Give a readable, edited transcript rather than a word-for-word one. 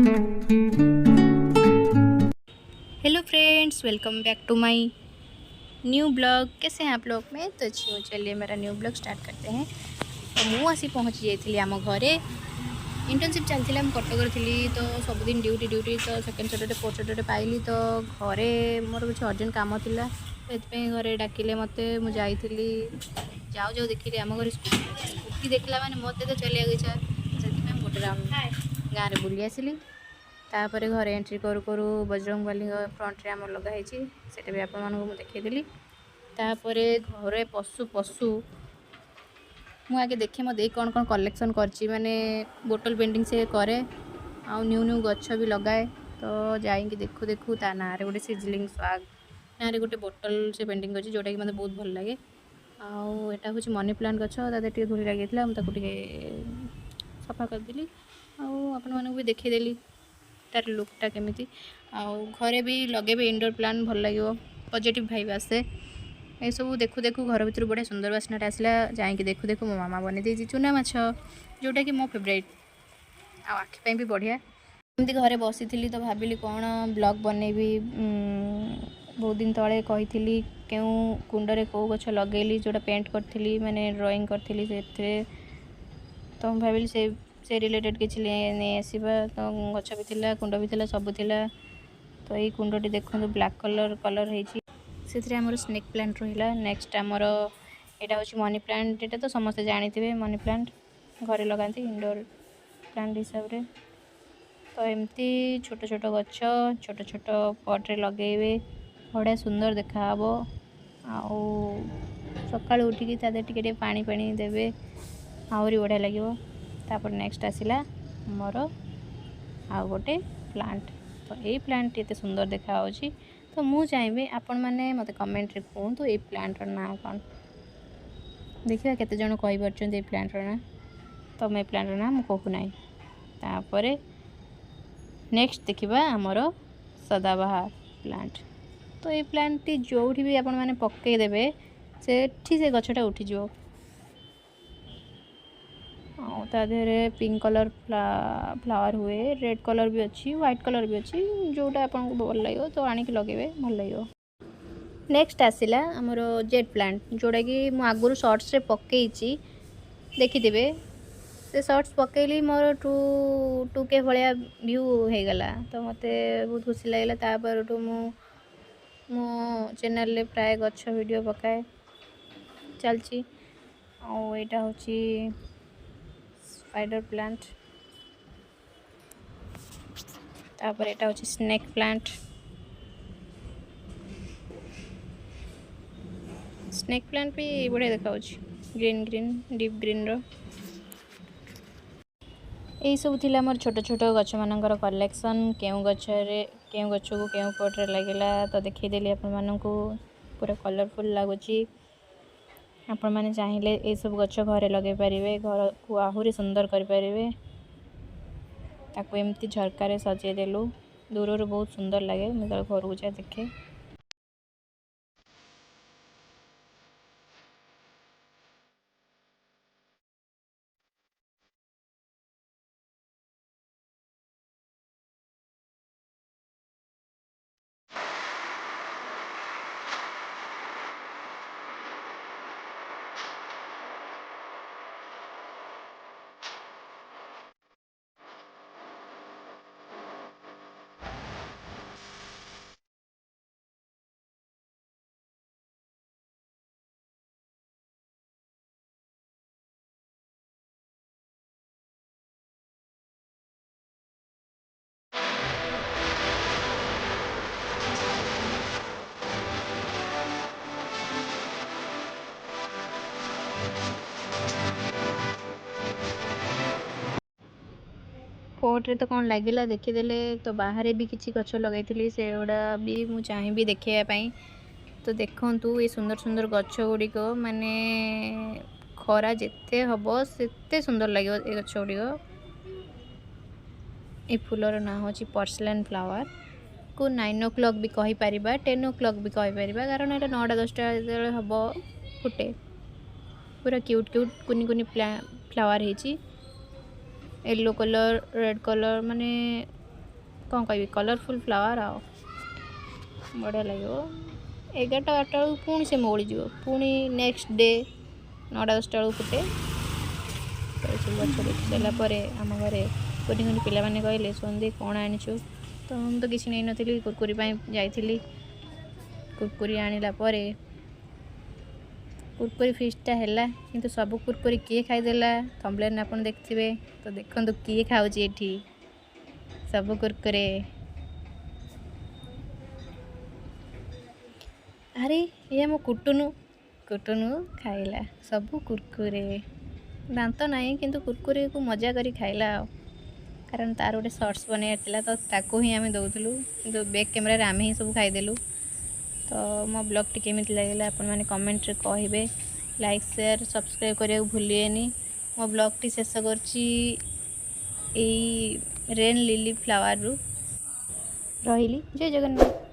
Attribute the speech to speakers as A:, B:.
A: Hello friends, welcome back to my new blog. कैसे हैं आप लोग? मैं तो अच्छी हूँ। चलिए मेरा न्यू ब्लॉग स्टार्ट करते हैं। तो मु आसी पहुँची जाइए आम घरे। इंटर्नशिप चलती कटक थी तो सबुदिन ड्यूटी तो सेकेंड सैटरडे फोर्थ सैटरडे पाइली तो घरे मोर कुछ अर्जेंट काम था तो घरे डाकिले मत मुझे जाऊ जाऊ देखिए आम घर स्कूटी देखला मैंने मत तो चलिए इच्छा से गोटे राउंड गाँव में बुली आसली। तापर घरे एंट्री करू करू बजरंग बाली फ्रंट आम लगाई से भी आपको देखी। तापर घरे पशु पशु मु आगे देखे मो देख कौन कौन कलेक्शन करची माने बोटल पेंटिंग से करे आ न्यू न्यू गच्छ भी लगाए। तो जाइए देखू देखू ता ना गोटे सिजलिंग स्वाग ना गोटे बोटल से पेंटिंग कर जोटा कि मतलब बहुत भल लगे। आटा हूँ मनी प्लांट गच्छ टे धूली लगी मुझे सफा करदेली आपण भी देखीदेली तार लुकटा केमी घरे भी लगे इंडोर प्लांट भल लगे पॉजिटिव भाइब आसे। ये सब देखू देखू घर भर बढ़िया सुंदर बास्नाटा आसला जाकि देखू देखू मो मामा बन दी चूना माछ जोटा कि मो फेवरेट आखिपाई भी बढ़िया। एमती घरे बसी तो भाविली कौन ब्लॉग बनैबी। बहुत दिन तले कही क्यों कुंडरे कौ गछ लगेली जोटा पेंट करी माने ड्राइंग करी से तो भाविली से रिलेटेड किसी नहीं आसवा। तो गछ भी थिला कुंड भी थिला सब थिला। तो ये कुंडटी देखो ब्लैक कलर है से आमर स्नेक प्लांट रहा। नेक्स्ट आमर यहाँ हूँ मनी प्लांट। यहाँ तो समस्ते जानी मनी प्लांट घरे लगाती इंडोर प्लांट हिसाब से। तो एमती छोट छोट गच्छ छोट छोट पट्रे लगेबे बढ़िया सुंदर देखा सका उठिकी टे पानी पानी देवे आहरी बढ़िया लगे। तापर नेक्स्ट आसला मोर आ गोटे प्लांट। तो ये प्लांट ये सुंदर देखा तो मुझे चाहिए आपण मैंने मत कमेंट रे कहतु ये प्लांट ना कौन देखिए केते जन कहि परछन ये प्लांट ना। तो मैं प्लांट ना मु कहू ना। तापर नेक्स्ट देखिबा हमर सदाबहार प्लांट। तो ये प्लांट टी जोठी भी आपण मैंने पक्के देबे सेठी से गछटा उठी जो तादेहरे पिंक कलर फ्लावर हुए रेड कलर भी अच्छी व्हाइट कलर भी अच्छी जोटा आपको भल लगे तो आणिक लगे भल लगे। नेक्स्ट आसला आमर जेट प्लांट जोटा कि मु आगुरी शॉर्ट्स रे पकई देखिथे से शॉर्ट्स पकईली मोर 2K भाया व्यू हो गला। तो मत बहुत खुशी लगे। तापर मो चैनल प्राय गच्छ वीडियो पकाए चलची। आईटा हूँ स्पाइडर प्लांट। तापर यहाँ हूँ स्नेक प्लांट। स्नेक प्लांट भी बढ़िया देखा ग्रीन ग्रीन डीप ग्रीन रो यही सब थी मोर छोट छोट गच्छ मानकर कलेक्शन केउ गच्छरे केउ गच्छ को केउ पट्रे लगे तो देखीदेली आपण पूरा कलरफुल लगुच। आपण मैंने चाहिए ये सब गच्छ घरे लगे पारे घर को आहरी सुंदर करें। ताकू एमती झरकार सजेदेलु दूर बहुत सुंदर लगे मुझे घर को जा देखे। पोर्ट्रे तो कौन लगिला देखीदेले तो बाहर भी किसी गच्छ लगे से गुड़ा भी मुझे चाहिए देखापी। तो देखु ये सुंदर सुंदर गच्छ गुड़िक माने खरा जिते हम से सुंदर लगे ये गच्छ गुड़िक। ये फूलर ना हूँ पर्सलान फ्लावर को 9 o'clock भी कहीपर 10 o'clock भी कहीपर कारण यहाँ 9टा 10टा जो हम फुटे पूरा क्यूट क्यूट कुनी कुनी फ्लावर हो येलो कलर रेड कलर माने कौन कह कलरफुल फ्लावर आओ बढ़िया लगे 11टा 12टा पुणी से मौलीज पुणी नेक्स्ट डे 9टा 10टा फुटे तो सब गच देखी सारापर आम घरे कुनि कुनि पिलाने कहले सन्दी कौन आनीचु तो हम तो किसी नहीं नी कुरकुरी जाइली कुरकुरी आनिला कुरकुरी फिस्टा है किंतु सब कुरकुरी किए खाईदेला थंबनेल आपन देखिए तो देखो किए खाऊँ ये सब कुरकुरे अरे ये मो कुटुनु कुटुनु खाइला सब कुरकुरे दांत नहीं किंतु कुरकुरे को मजा करी खाइला कारण तार गोटे सर्ट्स बनैला तो ताको ही आम दौलू कि बैक कैमेरा आम ही सब खाईदेलु तो मो ब्लॉग टी केमी लगे आपण मैंने कमेंट रे कहे लाइक शेयर सब्सक्राइब करने भूलिएनि मो ब्लॉग टी शेष कर रेन लिली फ्लावर रु रही जय जगन्नाथ।